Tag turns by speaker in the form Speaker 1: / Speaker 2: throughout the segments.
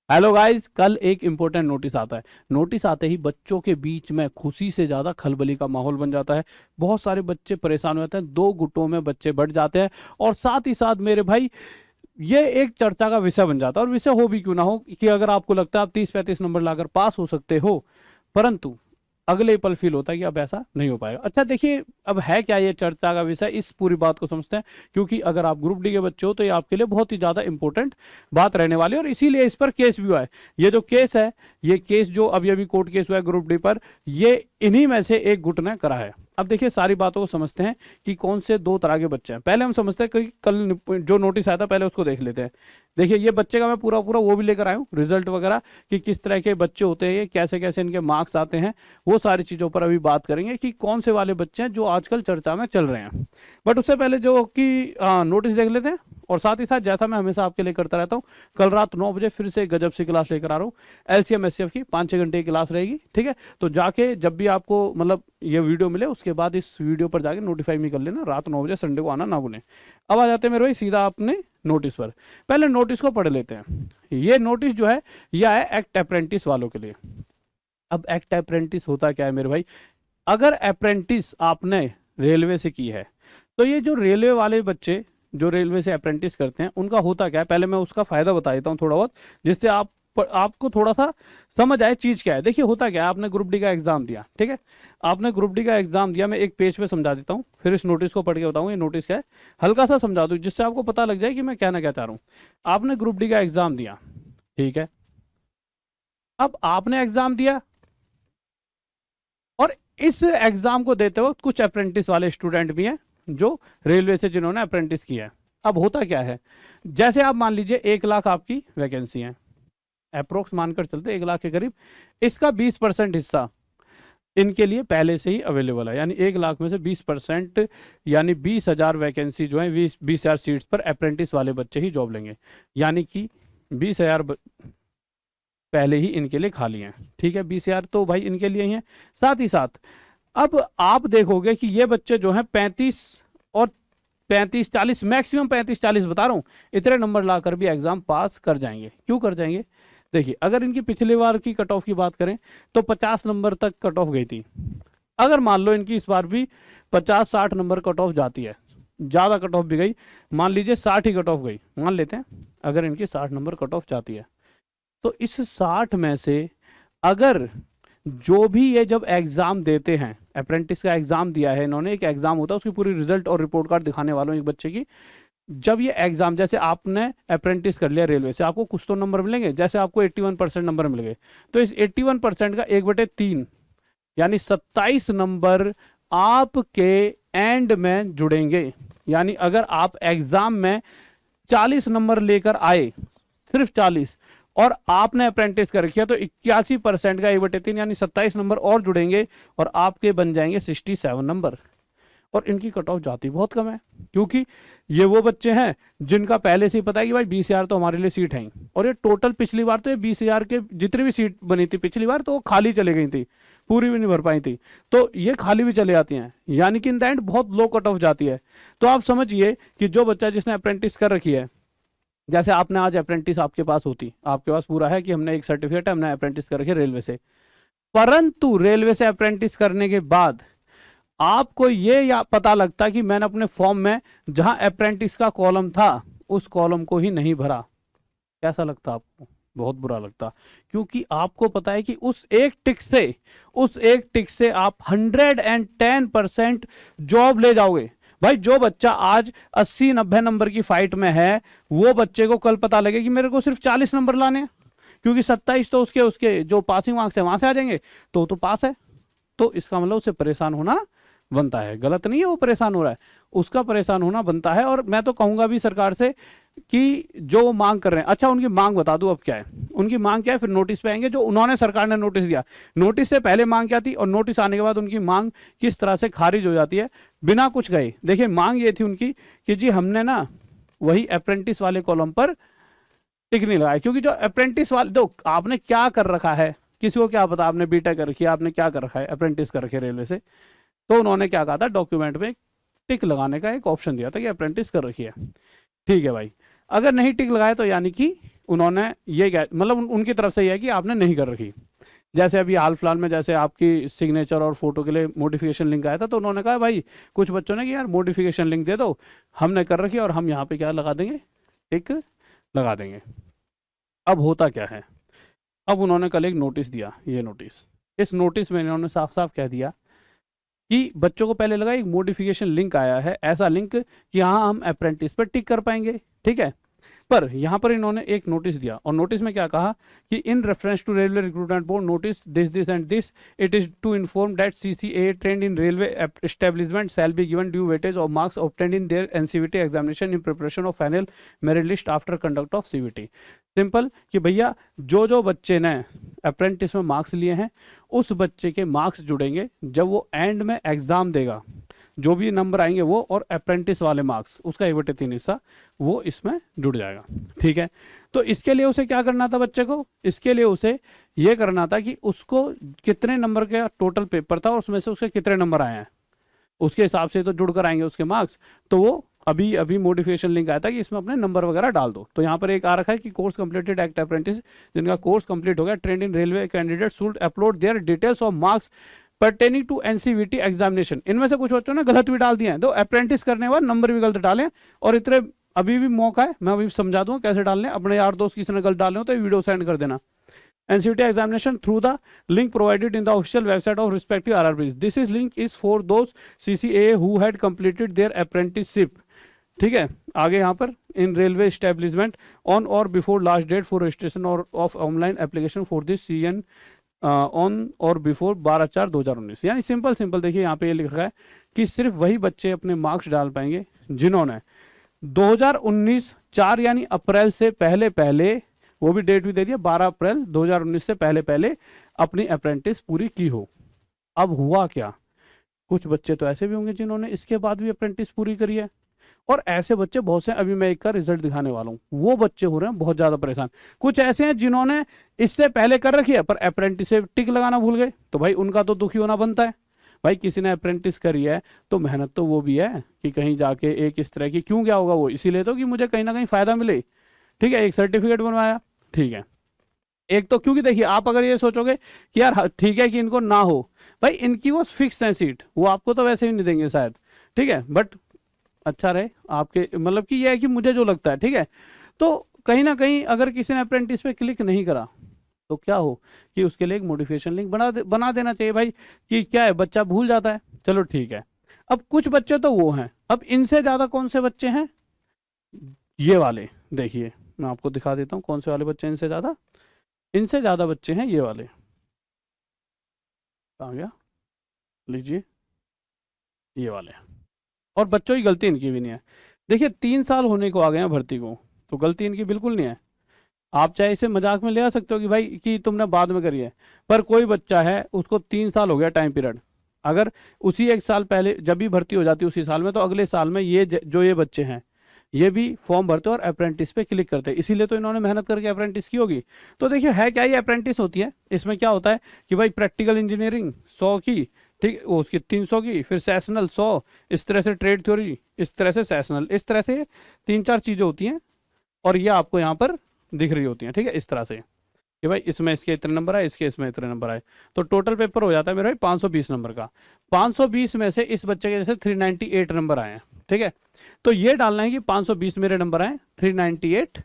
Speaker 1: Hello guys, कल एक important notice आता है। नोटिस आते ही बच्चों के बीच में खुशी से ज़्यादा खलबली का माहौल बन जाता है। बहुत सारे बच्चे परेशान हो जाते हैं, दो गुटों में बच्चे बढ़ जाते हैं और साथ ही साथ मेरे भाई ये एक चर्चा का विषय बन जाता है। और विषय हो भी क्यों ना हो कि अगर आपको लगता है आप 30-35 नंबर लाकर पास हो सकते हो, परंतु अगले पल फील होता है कि अब ऐसा नहीं हो पाएगा। अच्छा देखिए, अब है क्या ये चर्चा का विषय, इस पूरी बात को समझते हैं। क्योंकि अगर आप ग्रुप डी के बच्चे हो तो ये आपके लिए बहुत ही ज़्यादा इंपॉर्टेंट बात रहने वाली है और इसीलिए इस पर केस भी हुआ है। ये जो केस है, ये केस जो अभी अभी कोर्ट केस हुआ है ग्रुप डी पर, ये इन्हीं में से एक गुट ने करा है। अब देखिए सारी बातों को समझते हैं कि कौन से दो तरह के बच्चे हैं। पहले हम समझते हैं कि कल जो नोटिस आया था पहले उसको देख लेते हैं। देखिए ये बच्चे का मैं पूरा पूरा वो भी लेकर आया हूँ, रिजल्ट वगैरह कि किस तरह के बच्चे होते हैं, ये कैसे कैसे इनके मार्क्स आते हैं, वो सारी चीज़ों पर अभी बात करेंगे कि कौन से वाले बच्चे हैं जो आजकल चर्चा में चल रहे हैं। बट उससे पहले जो कि नोटिस देख लेते हैं। और साथ ही साथ जैसा मैं हमेशा आपके लिए करता रहता हूँ, कल रात 9 बजे फिर से गजब सी क्लास लेकर आ रहा हूँ। एलसीएम एससीएफ की 5-6 घंटे की क्लास रहेगी, ठीक है। तो जाके जब भी आपको मतलब ये वीडियो मिले उसके बाद इस वीडियो पर जाके नोटिफाई भी कर लेना। रात 9 बजे संडे को आना ना भूलें। अब आ जाते हैं मेरे भाई सीधा अपने नोटिस पर। पहले नोटिस को पढ़ लेते हैं। ये नोटिस जो है यह है एक्ट अप्रेंटिस वालों के लिए। अब एक्ट अप्रेंटिस होता क्या है मेरे भाई? अगर अप्रेंटिस आपने रेलवे से की है तो ये जो रेलवे वाले बच्चे जो रेलवे से अप्रेंटिस करते हैं उनका होता क्या है, पहले मैं उसका फायदा बता देता हूँ थोड़ा बहुत, जिससे आपको थोड़ा सा समझ आए चीज क्या है। देखिए होता क्या है, आपने ग्रुप डी का एग्जाम दिया, ठीक है। आपने ग्रुप डी का एग्जाम दिया, मैं एक पेज पे समझा देता हूँ, फिर इस नोटिस को पढ़ के बताऊँ ये नोटिस क्या है। हल्का सा समझा दूँ जिससे आपको पता लग जाए कि मैं कहना क्या चाह रहा हूँ। आपने ग्रुप डी का एग्जाम दिया, ठीक है। अब आपने एग्जाम दिया और इस एग्जाम को देते वक्त कुछ अप्रेंटिस वाले स्टूडेंट भी हैं जो रेलवे से जिन्होंने अप्रेंटिस किया है। अब होता क्या है, जैसे आप मान लीजिए 1 लाख आपकी वैकेंसी है, अप्रोक्स मानकर चलते 1 लाख के करीब। इसका 20% हिस्सा इनके लिए पहले से ही अवेलेबल है, यानी 1 लाख में से 20% यानी 20,000 वैकेंसी जो है, 20,000 सीट्स पर अप्रेंटिस वाले बच्चे ही जॉब लेंगे। यानी कि 20,000 पहले ही इनके लिए खाली हैं, ठीक है। 20,000 तो भाई इनके लिए ही हैं। साथ ही साथ अब आप देखोगे कि ये बच्चे जो हैं 35 और 35-40, मैक्सिमम 35-40 बता रहा हूँ, इतने नंबर लाकर भी एग्जाम पास कर जाएंगे। क्यों कर जाएंगे? देखिए अगर इनकी पिछली बार की कट ऑफ की बात करें तो 50 नंबर तक कट ऑफ गई थी। अगर मान लो इनकी इस बार भी 50-60 नंबर कट ऑफ जाती है, ज़्यादा कट ऑफ भी गई, मान लीजिए 60 ही कट ऑफ गई, मान लेते हैं अगर इनकी 60 नंबर कट ऑफ जाती है, तो इस 60 में से अगर जो भी ये जब एग्जाम देते हैं, अप्रेंटिस का एग्जाम दिया है इन्होंने, एक एग्जाम होता है उसकी पूरी रिजल्ट और रिपोर्ट कार्ड दिखाने वालों एक बच्चे की। जब ये एग्जाम, जैसे आपने अप्रेंटिस कर लिया रेलवे से, आपको कुछ तो नंबर मिलेंगे, जैसे आपको 81% नंबर मिल गए, तो इस 81% का 1/3 यानी 27 नंबर आपके एंड में जुड़ेंगे। यानी अगर आप एग्जाम में 40 नंबर लेकर आए, सिर्फ 40, और आपने अप्रेंटिस कर रखिया, तो 81% का 1/3 यानी 27 नंबर और जुड़ेंगे और आपके बन जाएंगे 67 नंबर। और इनकी कट ऑफ जाती बहुत कम है, क्योंकि ये वो बच्चे हैं जिनका पहले से ही पता है कि भाई 20,000 तो हमारे लिए सीट है। और ये टोटल पिछली बार तो ये 20,000 के जितनी भी सीट बनी थी पिछली बार, तो वो खाली चले गई थी, पूरी भी नहीं भर पाई थी, तो ये खाली भी चले जाती हैं। यानी कि इन द एंड बहुत लो कट ऑफ जाती है। तो आप समझिए कि जो बच्चा जिसने अप्रेंटिस कर रखी है, जैसे आपने आज अप्रेंटिस आपके पास होती, आपके पास पूरा है कि हमने एक सर्टिफिकेट है, हमने अप्रेंटिस कर रखी है रेलवे से, परंतु रेलवे से अप्रेंटिस करने के बाद आपको ये या पता लगता कि मैंने अपने फॉर्म में जहां अप्रेंटिस का कॉलम था उस कॉलम को ही नहीं भरा, कैसा लगता आपको? बहुत बुरा लगता। क्योंकि आपको पता है कि उस एक टिक से आप 110% जॉब ले जाओगे। भाई जो बच्चा आज 80-90 नंबर की फाइट में है, वो बच्चे को कल पता लगे कि मेरे को सिर्फ 40 नंबर लाने हैं, क्योंकि 27 तो उसके जो पासिंग मार्क्स है वहां से आ जाएंगे, तो पास है। तो इसका मतलब उसे परेशान होना बनता है। गलत नहीं है वो परेशान हो रहा है, उसका परेशान होना बनता है। और मैं तो कहूंगा भी सरकार से कि जो वो मांग कर रहे हैं, अच्छा उनकी मांग बता दूं अब क्या है। उनकी मांग क्या है, फिर नोटिस पे आएंगे। जो उन्होंने, सरकार ने नोटिस दिया, नोटिस से पहले मांग क्या थी और नोटिस आने के बाद उनकी मांग किस तरह से खारिज हो जाती है बिना कुछ गए। देखिए मांग ये थी उनकी कि जी हमने ना वही अप्रेंटिस वाले कॉलम पर टिक नहीं लगाया, क्योंकि जो अप्रेंटिस वाले, तो आपने क्या कर रखा है, किसी को क्या पता, आपने बीटेक कर रखी है, आपने क्या कर रखा है, अप्रेंटिस कर रखे रेलवे से, तो उन्होंने क्या कहा था डॉक्यूमेंट में टिक लगाने का एक ऑप्शन दिया था कि अप्रेंटिस कर रखी है। ठीक है भाई, अगर नहीं टिक लगाए तो यानी कि उन्होंने ये मतलब उनकी तरफ से ये है कि आपने नहीं कर रखी। जैसे अभी हाल फिलहाल में जैसे आपकी सिग्नेचर और फोटो के लिए मॉडिफिकेशन लिंक आया था, तो उन्होंने कहा भाई कुछ बच्चों ने कि यार मॉडिफिकेशन लिंक दे दो, हमने कर रखी और हम यहाँ पे क्या लगा देंगे, टिक लगा देंगे। अब होता क्या है, अब उन्होंने कल एक नोटिस दिया, ये नोटिस, इस नोटिस में इन्होंने साफ साफ कह दिया कि बच्चों को पहले लगा एक मॉडिफिकेशन लिंक आया है, ऐसा लिंक कि हाँ हम अप्रेंटिस पर टिक कर पाएंगे, ठीक है। पर यहाँ पर इन्होंने एक नोटिस दिया और नोटिस में क्या कहा कि in reference to railway recruitment board notice this and this it is to inform that CCA trained in railway establishment shall be given due weightage of marks obtained in their NCVT examination in preparation of final merit list after conduct of CVT। Simple कि भैया जो बच्चे ने apprentice में marks लिए हैं उस बच्चे के मार्क्स जुड़ेंगे जब वो एंड में एग्जाम देगा, जो भी नंबर आएंगे वो और अप्रेंटिस वाले मार्क्स उसका 1/3 हिस्सा वो इसमें जुड़ जाएगा, ठीक है। तो इसके लिए उसे क्या करना था बच्चे को, इसके लिए उसे ये करना था कि उसको कितने नंबर का टोटल पेपर था और उसमें से उसके कितने नंबर आए हैं, उसके हिसाब से तो जुड़कर आएंगे उसके मार्क्स। तो वो अभी मॉडिफिकेशन लिंक आया था कि इसमें अपने नंबर वगैरह डाल दो। तो यहाँ पर एक आ रखा है कि कोर्स कंप्लीटेड एक्ट अप्रेंटिस, जिनका कोर्स कंप्लीट हो गया trained in railway candidate should upload their details of marks pertaining to NCVT examination. इनमें से कुछ बच्चों ने गलत भी डाल दिए हैं, तो अप्रेंटिस करने के बाद नंबर भी गलत डालें। और इतने अभी भी मौका है, मैं अभी समझा दूँ कैसे डालने। अपने यार दोस्त किसी ने गलत डाले हो तो वीडियो सेंड कर देना। NCVT examination through the link provided in the official website of respective RRBs. This is link is for those CCA who had completed their apprenticeship. ठीक है, आगे यहाँ पर in railway establishment on or before last date for registration और of online application for this CN on or before 12/4/2019। यानी simple देखिए यहाँ पे ये लिख रहा है कि सिर्फ वही बच्चे अपने मार्क्स डाल पाएंगे जिन्होंने 2019 4 यानी अप्रैल से पहले, वो भी डेट भी दे दिया 12 अप्रैल 2019 से पहले अपनी अप्रेंटिस पूरी की हो। अब हुआ क्या, कुछ बच्चे तो ऐसे भी होंगे जिन्होंने इसके बाद भी अप्रेंटिस पूरी करी है, और ऐसे बच्चे बहुत से, अभी मैं एक का रिजल्ट दिखाने वाला हूँ, वो बच्चे हो रहे हैं बहुत ज़्यादा परेशान। कुछ ऐसे हैं जिन्होंने इससे पहले कर रखी है पर अप्रेंटिस से टिक लगाना भूल गए, तो भाई उनका तो दुखी होना बनता है। भाई किसी ने अप्रेंटिस करी है तो मेहनत तो वो भी है कि कहीं जाके एक इस तरह की, क्यों क्या होगा वो, इसीलिए तो कि मुझे कहीं ना कहीं फ़ायदा मिले, ठीक है। एक सर्टिफिकेट बनवाया, ठीक है। एक तो क्योंकि देखिए आप अगर ये सोचोगे कि यार ठीक है कि इनको ना हो, भाई इनकी वो फिक्स है सीट, वो आपको तो वैसे ही नहीं देंगे शायद, ठीक है, बट अच्छा रहे आपके, मतलब कि ये है कि मुझे जो लगता है, ठीक है। तो कहीं ना कहीं अगर किसी ने अप्रेंटिस पे क्लिक नहीं करा तो क्या हो कि उसके लिए एक मॉडिफिकेशन लिंक बना देना चाहिए भाई, कि क्या है बच्चा भूल जाता है, चलो ठीक है। अब कुछ बच्चे तो वो हैं, अब इनसे ज़्यादा कौन से बच्चे हैं, ये वाले देखिए मैं आपको दिखा देता हूँ कौन से वाले बच्चे इनसे ज़्यादा बच्चे हैं, ये वाले आ गया, लीजिए ये वाले। और बच्चों की गलती इनकी भी नहीं है, देखिए 3 साल होने को आ गए हैं भर्ती को, तो गलती इनकी बिल्कुल नहीं है। आप चाहे इसे मजाक में ले आ सकते हो कि भाई कि तुमने बाद में करी है, पर कोई बच्चा है उसको 3 साल हो गया टाइम पीरियड, अगर उसी 1 साल पहले जब भी भर्ती हो जाती है उसी साल में, तो अगले साल में ये जो ये बच्चे हैं ये भी फॉर्म भरते और अप्रेंटिस पे क्लिक करते हैं, इसीलिए तो इन्होंने मेहनत करके अप्रेंटिस की होगी। तो देखिए है क्या, ये अप्रेंटिस होती है, इसमें क्या होता है कि भाई प्रैक्टिकल इंजीनियरिंग 100 की, ठीक, वो उसकी 300 की, फिर सेशनल 100, इस तरह से ट्रेड थ्योरी, इस तरह से सेशनल, इस तरह से 3-4 चीज़ें होती हैं, और ये आपको यहाँ पर दिख रही होती हैं, ठीक है, इस तरह से कि भाई इसमें इसके इतने नंबर आए, इसके इसमें इतने नंबर आए, तो टोटल पेपर हो जाता है मेरा भाई 520 नंबर का। 520 में से इस बच्चे के जैसे 398 नंबर आए हैं, ठीक है। तो ये डालना है कि 520 मेरे नंबर आए, 398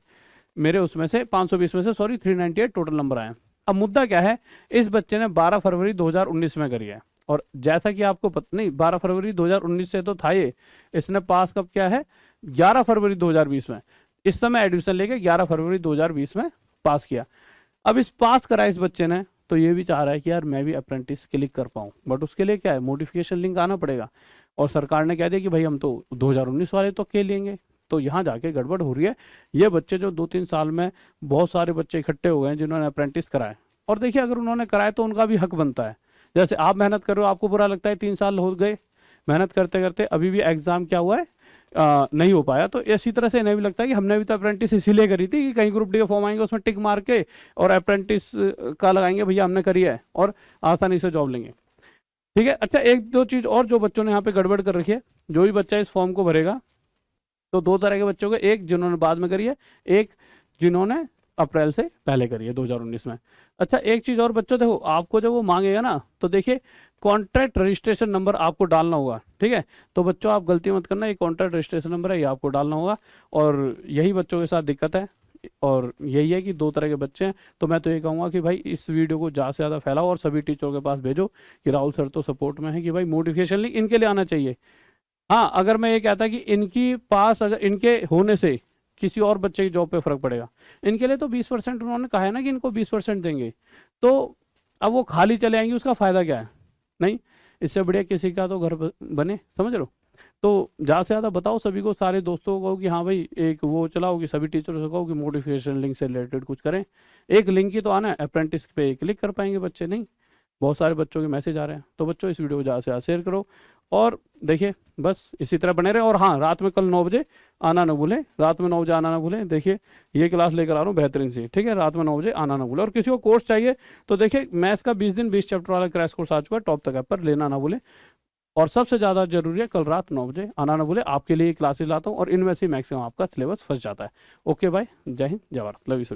Speaker 1: मेरे उसमें से 520 में से 398 टोटल नंबर आए। अब मुद्दा क्या है, इस बच्चे ने 12 फरवरी 2019 में करी है, और जैसा कि आपको पता नहीं 12 फरवरी 2019 से तो था ये, इसने पास कब किया है 11 फरवरी 2020 में, इस समय एडमिशन लेके 11 फरवरी 2020 में पास किया। अब इस पास करा इस बच्चे ने, तो ये भी चाह रहा है कि यार मैं भी अप्रेंटिस क्लिक कर पाऊँ, बट उसके लिए क्या है मॉडिफिकेशन लिंक आना पड़ेगा, और सरकार ने कह दिया कि भाई हम तो 2019 वाले तो के लेंगे, तो यहाँ जाके गड़बड़ हो रही है। ये बच्चे जो 2-3 साल में बहुत सारे बच्चे इकट्ठे हो गए हैं जिन्होंने अप्रेंटिस कराए, और देखिए अगर उन्होंने कराया तो उनका भी हक बनता है। जैसे आप मेहनत कर रहे हो, आपको बुरा लगता है 3 साल हो गए मेहनत करते करते, अभी भी एग्जाम क्या हुआ है नहीं हो पाया, तो इसी तरह से इन्हें भी लगता है कि हमने भी तो अप्रेंटिस इसीलिए करी थी कि कहीं ग्रुप डी का फॉर्म आएंगे उसमें टिक मार के और अप्रेंटिस का लगाएंगे भैया हमने करी है, और आसानी से जॉब लेंगे, ठीक है। अच्छा एक दो चीज़ और जो बच्चों ने यहाँ पे गड़बड़ कर रखी है, जो भी बच्चा इस फॉर्म को भरेगा तो 2 तरह के बच्चों को, एक जिन्होंने बाद में करी है, एक जिन्होंने अप्रैल से पहले करिए 2019 में। अच्छा एक चीज़ और बच्चों, देखो आपको जब वो मांगेगा ना तो देखिए कॉन्ट्रैक्ट रजिस्ट्रेशन नंबर आपको डालना होगा, ठीक है। तो बच्चों आप गलती मत करना, ये कॉन्ट्रैक्ट रजिस्ट्रेशन नंबर है, ये आपको डालना होगा। और यही बच्चों के साथ दिक्कत है, और यही है कि 2 तरह के बच्चे हैं। तो मैं तो ये कहूँगा कि भाई इस वीडियो को ज़्यादा से ज़्यादा फैलाओ और सभी टीचरों के पास भेजो कि राहुल सर तो सपोर्ट में है कि भाई मोटिवेशन लिंक इनके लिए आना चाहिए। हाँ, अगर मैं ये कहता कि इनकी पास अगर इनके होने से किसी और बच्चे की जॉब पे फर्क पड़ेगा, इनके लिए तो 20% उन्होंने कहा है ना कि इनको 20% देंगे, तो अब वो खाली चले आएंगे, उसका फ़ायदा क्या है? नहीं, इससे बढ़िया किसी का तो घर बने, समझ लो। तो ज़्यादा से ज़्यादा बताओ सभी को, सारे दोस्तों को कि हाँ भाई एक वो चलाओ कि सभी टीचर्स को कहो कि मोटिवेशन लिंक से रिलेटेड कुछ करें। एक लिंक ही तो आना है, अप्रेंटिस पे क्लिक कर पाएंगे बच्चे, नहीं बहुत सारे बच्चों के मैसेज आ रहे हैं। तो बच्चों इस वीडियो को ज़्यादा से ज़्यादा शेयर करो और देखिए बस इसी तरह बने रहे। और हाँ, रात में कल 9 बजे आना ना भूलें, रात में 9 बजे आना ना भूलें। देखिए ये क्लास लेकर आ रहा हूँ बेहतरीन सी, ठीक है, रात में 9 बजे आना ना भूलें। और किसी को कोर्स चाहिए तो देखिए मैथ्स का 20 दिन 20 चैप्टर वाला क्रैश कोर्स आ चुका है, टॉप तक ऐप पर, लेना ना भूलें। और सबसे ज़्यादा जरूरी है कल रात 9 बजे आना ना भूलें, आपके लिए क्लासेस लाता हूँ और इनमें से मैक्सिमम आपका सिलेबस फंस जाता है। ओके भाई, जय हिंद, जय भारत, लव यू सर।